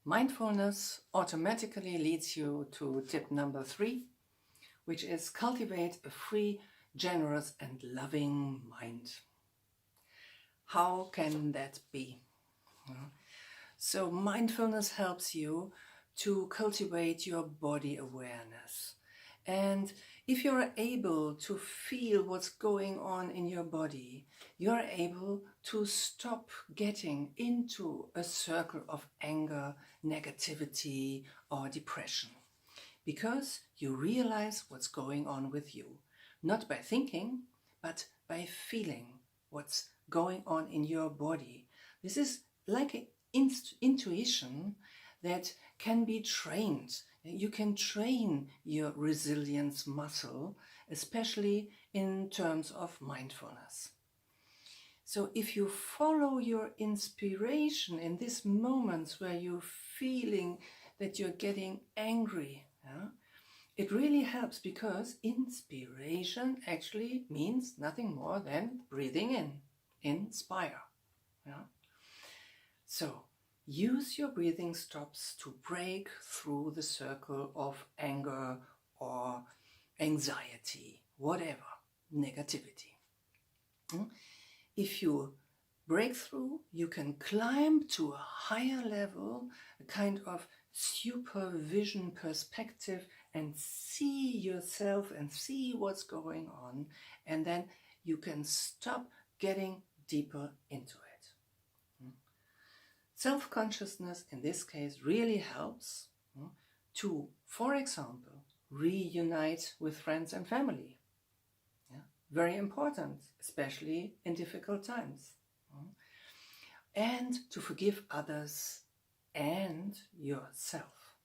Mindfulness automatically leads you to tip number 3, which is cultivate a free, generous and loving mind. How can that be? So mindfulness helps you to cultivate your body awareness. And if you're able to feel what's going on in your body, you're able to stop getting into a circle of anger, negativity, or depression. Because you realize what's going on with you, not by thinking, but by feeling what's going on in your body. This is like an intuition that can be trained. You can train your resilience muscle, especially in terms of mindfulness. So if you follow your inspiration in these moments where you're feeling that you're getting angry, it really helps, because inspiration actually means nothing more than breathing in, inspire. So use your breathing stops to break through the circle of anger or anxiety, whatever, negativity. If you break through, you can climb to a higher level, a kind of supervision perspective, and see yourself and see what's going on, and then you can stop getting deeper into it. Self-consciousness in this case really helps to, for example, reunite with friends and family. Very important, especially in difficult times. And to forgive others and yourself.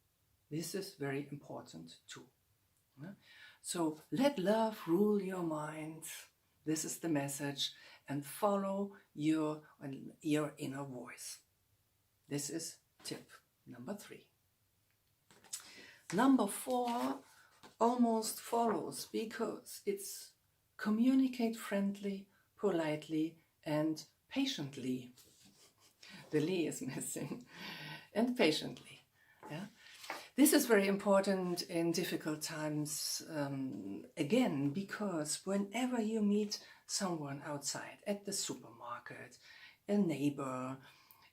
This is very important too. So let love rule your mind. This is the message, and follow your inner voice. This is tip number 3. Number 4 almost follows, because it's communicate friendly, politely and patiently. The li is missing. And patiently. This is very important in difficult times, again, because whenever you meet someone outside, at the supermarket, a neighbor,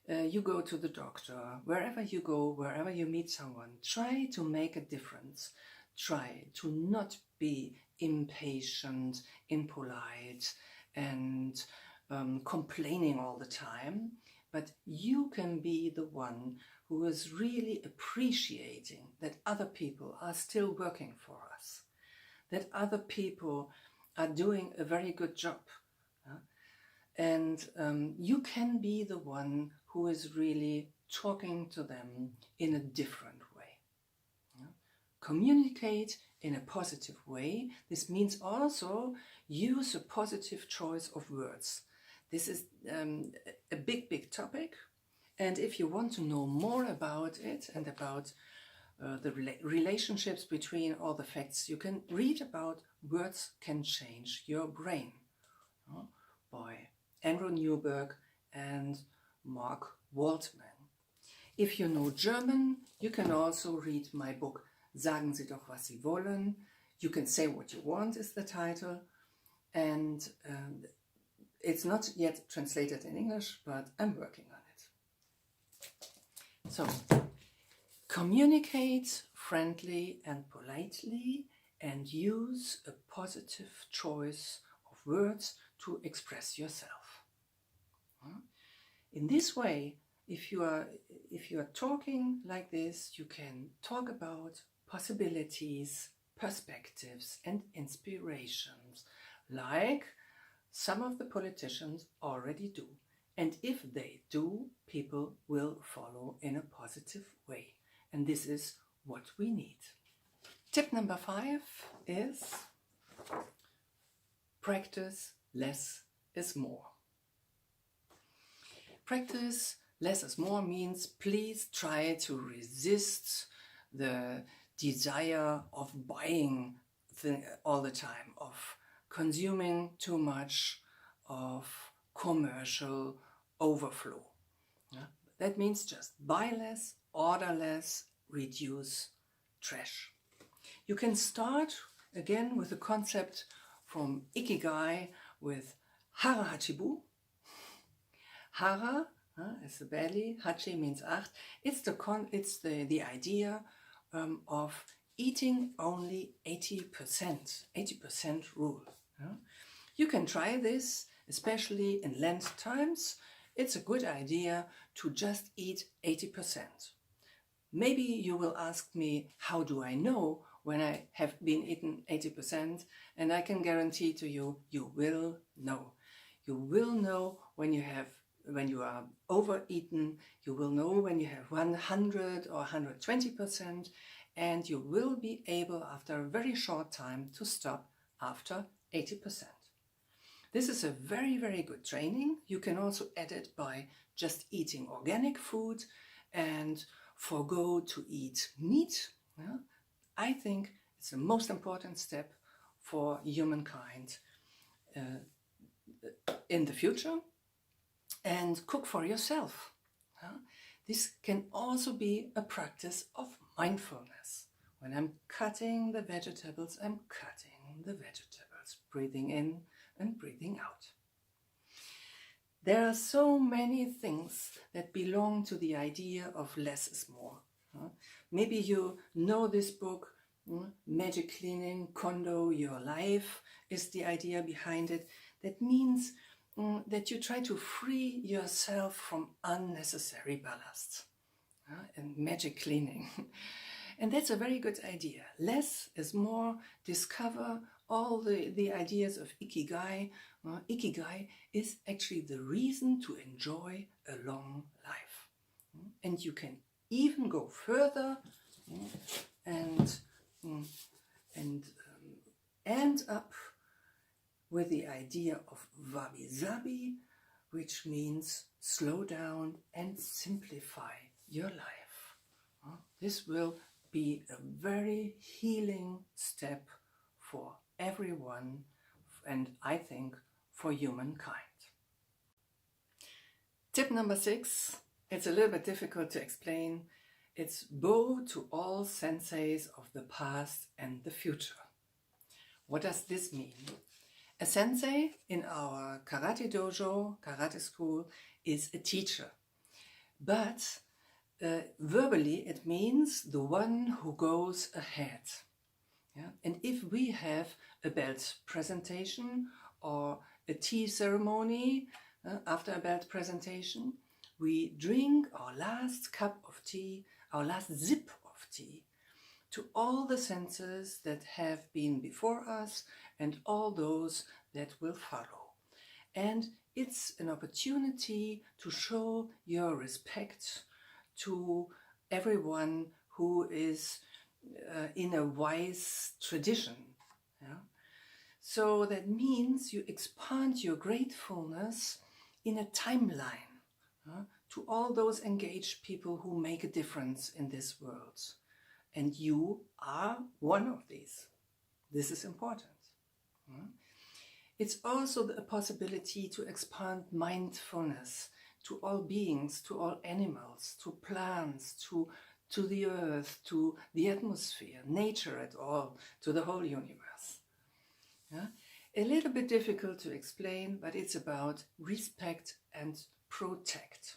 you go to the doctor, wherever you go, wherever you meet someone, try to make a difference. Try to not be impatient, impolite, and complaining all the time, but you can be the one who is really appreciating that other people are still working for us, that other people are doing a very good job. And you can be the one who is really talking to them in a different way. Communicate in a positive way. This means also use a positive choice of words. This is a big topic, and if you want to know more about it and about the relationships between all the facts, you can read about Words Can Change Your Brain by Andrew Newberg and Mark Waldman. If you know German, you can also read my book Sagen Sie doch, was Sie wollen. You can say what you want is the title, and it's not yet translated in English, but I'm working on it. So, communicate friendly and politely, and use a positive choice of words to express yourself. In this way, if you are talking like this, you can talk about possibilities, perspectives and inspirations, like some of the politicians already do. And if they do, people will follow in a positive way. And this is what we need. Tip number 5 is practice less is more. Practice less is more means please try to resist the desire of buying all the time, of consuming too much, of commercial overflow. That means just buy less order less, reduce trash. You can start again with the concept from Ikigai with Harahachibu. Hara is the belly, Hachi means 8. It's the idea of eating only 80% rule. You can try this, especially in Lent times. It's a good idea to just eat 80%. Maybe you will ask me, how do I know when I have been eaten 80%? And I can guarantee to you, you will know. You will know when you are overeaten. You will know when you have 100 or 120%, and you will be able after a very short time to stop after 80%. This is a very, very good training. You can also add it by just eating organic food and forgo to eat meat. I think it's the most important step for humankind in the future. And cook for yourself. This can also be a practice of mindfulness. When I'm cutting the vegetables, I'm cutting the vegetables, breathing in and breathing out. There are so many things that belong to the idea of less is more. Maybe you know this book, Magic Cleaning, Kondo Your Life is the idea behind it. That means that you try to free yourself from unnecessary ballast and magic cleaning. And that's a very good idea. Less is more. Discover all the ideas of Ikigai. Ikigai is actually the reason to enjoy a long life. And you can even go further and end up with the idea of Wabi, sabi, which means slow down and simplify your life. This will be a very healing step for everyone, and I think for humankind. Tip number 6, it's a little bit difficult to explain. It's bow to all senseis of the past and the future. What does this mean? A sensei in our karate dojo, karate school, is a teacher. But verbally it means the one who goes ahead. And if we have a belt presentation or a tea ceremony after a belt presentation, we drink our last cup of tea, our last sip of tea, to all the senses that have been before us and all those that will follow. And it's an opportunity to show your respect to everyone who is in a wise tradition. So that means you expand your gratefulness in a timeline to all those engaged people who make a difference in this world. And you are one of these. This is important. It's also a possibility to expand mindfulness to all beings, to all animals, to plants, to the earth, to the atmosphere, nature at all, to the whole universe. A little bit difficult to explain, but it's about respect and protect.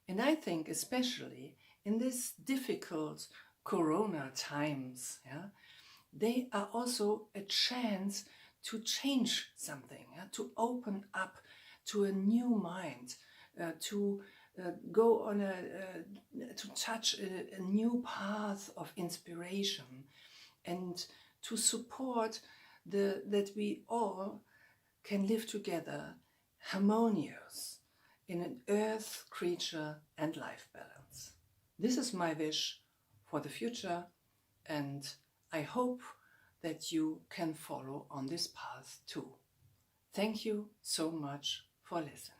And I think especially in these difficult corona times, they are also a chance to change something, to open up to a new mind, to go on to touch a new path of inspiration, and to support that we all can live together harmonious in an earth, creature and life balance. This is my wish for the future, and I hope that you can follow on this path too. Thank you so much for listening.